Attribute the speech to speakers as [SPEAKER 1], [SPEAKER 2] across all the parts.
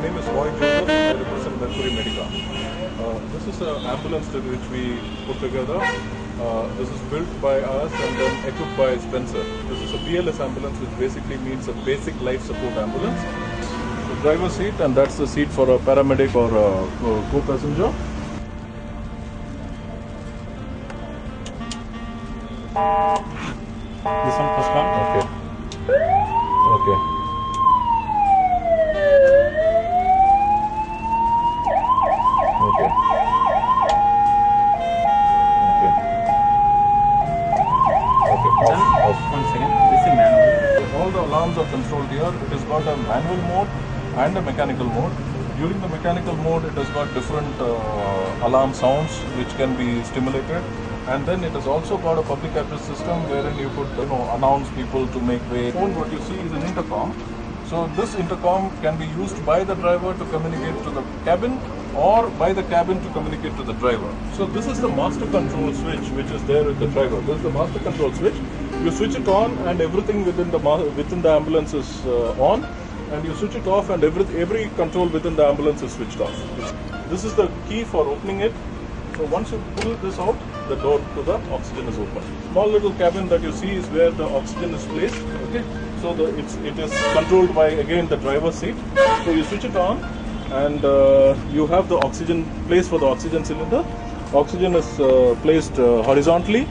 [SPEAKER 1] name is Roy Joseph. I represent Mercury Medica. This is an ambulance which we put together. This is built by us and then equipped by Spencer. This is a BLS ambulance, which basically means a basic life support ambulance. The driver's seat, and that's the seat for a paramedic or a co-passenger.
[SPEAKER 2] This one first one.
[SPEAKER 1] Okay. Okay. Okay. Okay. Okay.
[SPEAKER 2] Then,
[SPEAKER 1] Off.
[SPEAKER 2] one second. This is manual.
[SPEAKER 1] All the alarms are controlled here. It has got a manual mode and a mechanical mode. During the mechanical mode, it has got different alarm sounds which can be stimulated. And then it has also got a public address system wherein you could announce people to make way. Phone, what you see is an intercom. So this intercom can be used by the driver to communicate to the cabin or by the cabin to communicate to the driver. So this is the master control switch which is there with the driver. This is the master control switch. You switch it on and everything within the ambulance is on, and you switch it off and every control within the ambulance is switched off. This is the key for opening it. So once you pull this out, the door to the oxygen is open. Small little cabin that you see is where the oxygen is placed. Okay, so it is controlled by again the driver's seat. So you switch it on, and you have the oxygen place for the oxygen cylinder. Oxygen is placed horizontally.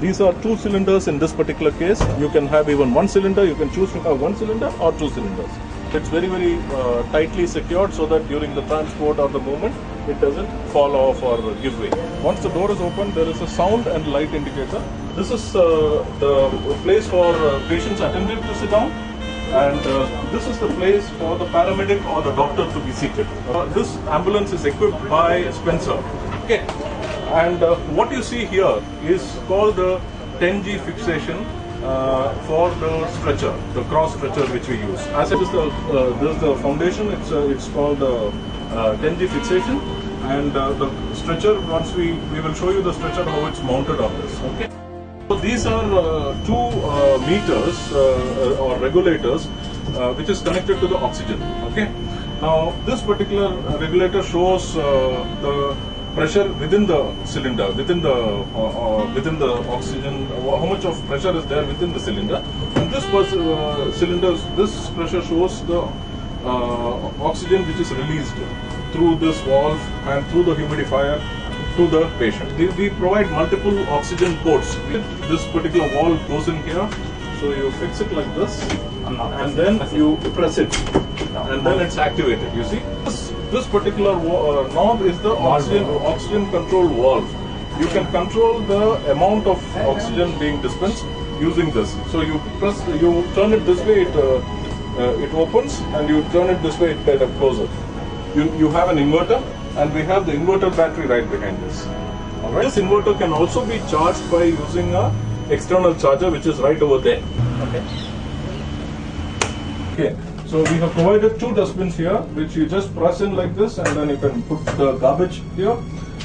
[SPEAKER 1] These are 2 cylinders in this particular case. You can have even 1 cylinder. You can choose to have 1 cylinder or 2 cylinders. It's very tightly secured so that during the transport or the movement it doesn't fall off or give way. Once the door is open, there is a sound and light indicator. This is the place for patient's attendant to sit down, and this is the place for the paramedic or the doctor to be seated. This ambulance is equipped by Spencer. Okay, and what you see here is called the 10G fixation for the stretcher, the cross stretcher which we use. As it is this is the foundation. It's called 10G fixation, and the stretcher. Once we will show you the stretcher how it's mounted on this. Okay. So these are 2 meters or regulators which is connected to the oxygen. Okay. Now this particular regulator shows the pressure within the cylinder, within the oxygen, how much of pressure is there within the cylinder. And this this pressure shows the oxygen which is released through this valve and through the humidifier to the patient. We provide multiple oxygen ports. This particular valve goes in here, so you fix it like this, and then you press it, and then it's activated. You see, this particular knob is the oxygen control valve. You can control the amount of oxygen being dispensed using this. So you turn it this way, it opens, and you turn it this way, it kind of closes. You have an inverter, and we have the inverter battery right behind this. Alright. This inverter can also be charged by using a external charger which is right over there. Okay. So we have provided 2 dustbins here, which you just press in like this, and then you can put the garbage here.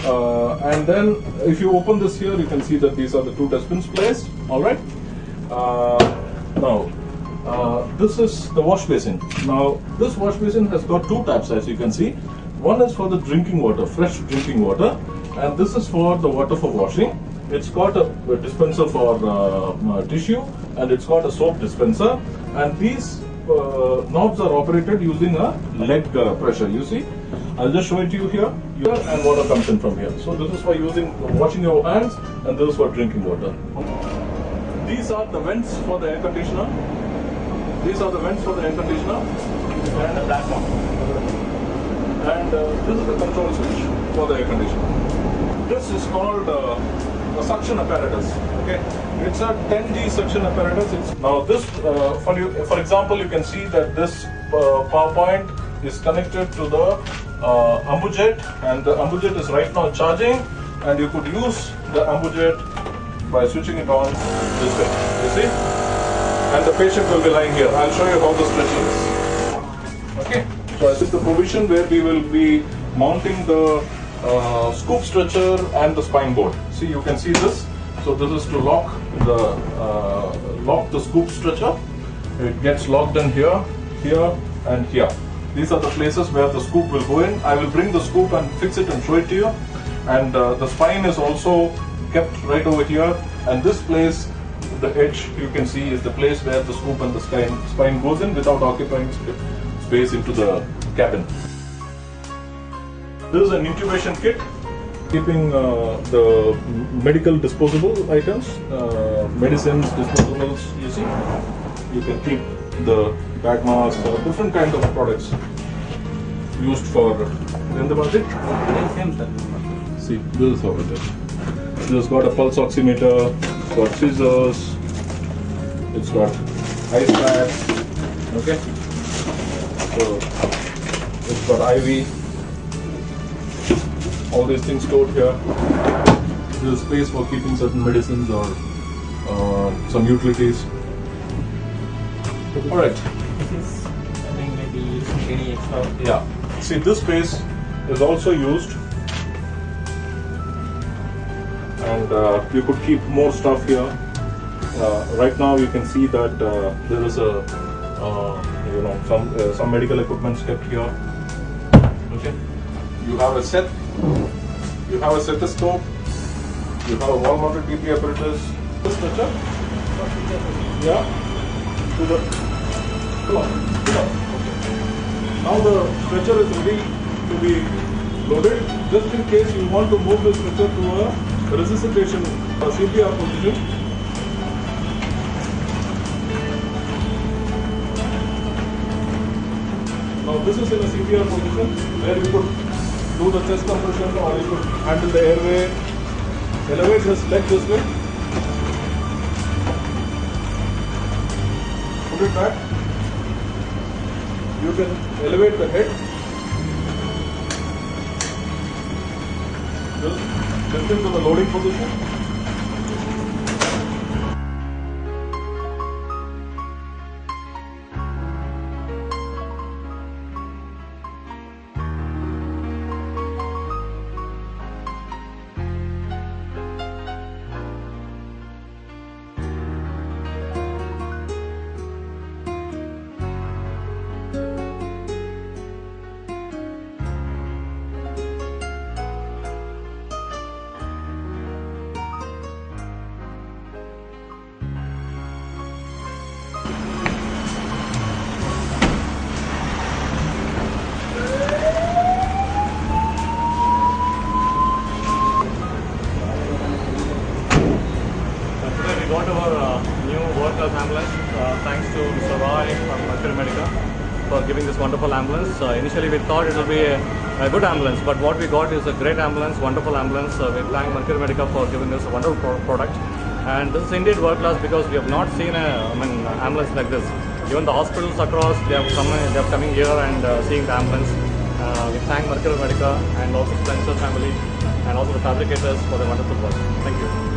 [SPEAKER 1] And then if you open this here, you can see that these are the 2 dustbins placed. Alright. Now, this is the wash basin. Now, this wash basin has got 2 taps, as you can see. One is for the drinking water, fresh drinking water, and this is for the water for washing. It's got a dispenser for tissue, and it's got a soap dispenser, and these knobs are operated using a leg pressure. You see, I'll just show it to you here. And water comes in from here. So this is for washing your hands, and this is for drinking water. These are the vents for the air conditioner. These are the vents for the air conditioner, and the black one. And this is the control switch for the air conditioner. This is called a suction apparatus. Okay, it's a 10G suction apparatus. Now this, for example, you can see that this power point is connected to the AmbuJet, and the AmbuJet is right now charging, and you could use the AmbuJet by switching it on this way. You see, and the patient will be lying here. I'll show you how the stretching is. Okay, so this is the provision where we will be mounting the scoop stretcher and the spine board. See, you can see this. So this is to lock the scoop stretcher. It gets locked in here, here, and here. These are the places where the scoop will go in. I will bring the scoop and fix it and show it to you. And the spine is also kept right over here. And this place, the edge you can see, is the place where the scoop and the spine goes in without occupying space into the cabin. This is an intubation kit, keeping the medical disposable items, medicines, disposables. You see, you can keep the bag mask or different kind of products used for in the budget. See, this is how it is. This has got a pulse oximeter, it's got scissors, it's got ice packs, okay? So, it's got IV, all these things stored here. There's space for keeping certain medicines or some utilities. Alright.
[SPEAKER 2] This is, I think, maybe using any extra.
[SPEAKER 1] Yeah. See, this space is also used, and you could keep more stuff here. Right now, you can see that there is a some medical equipment kept here. Okay. You have a set. You have a stethoscope. You have a wall-mounted BP apparatus. This stretcher. Yeah. To the. Come on. Okay. Now the stretcher is ready to be loaded. Just in case you want to move the stretcher to a resuscitation CPR position. Now this is in a CPR position where you could do the chest compression, or you could handle the airway. Elevate his leg this way. Put it back. You can elevate the head. Just lift him to the loading position.
[SPEAKER 2] We got our new world-class ambulance thanks to Mr. Roy from Mercury Medica for giving this wonderful ambulance. Initially we thought it would be a good ambulance, but what we got is a great ambulance, wonderful ambulance. We thank Mercury Medica for giving us a wonderful product. And this is indeed world-class because we have not seen an ambulance like this. Even the hospitals across, they are coming here and seeing the ambulance. We thank Mercury Medica and also Spencer family and also the fabricators for the wonderful work. Thank you.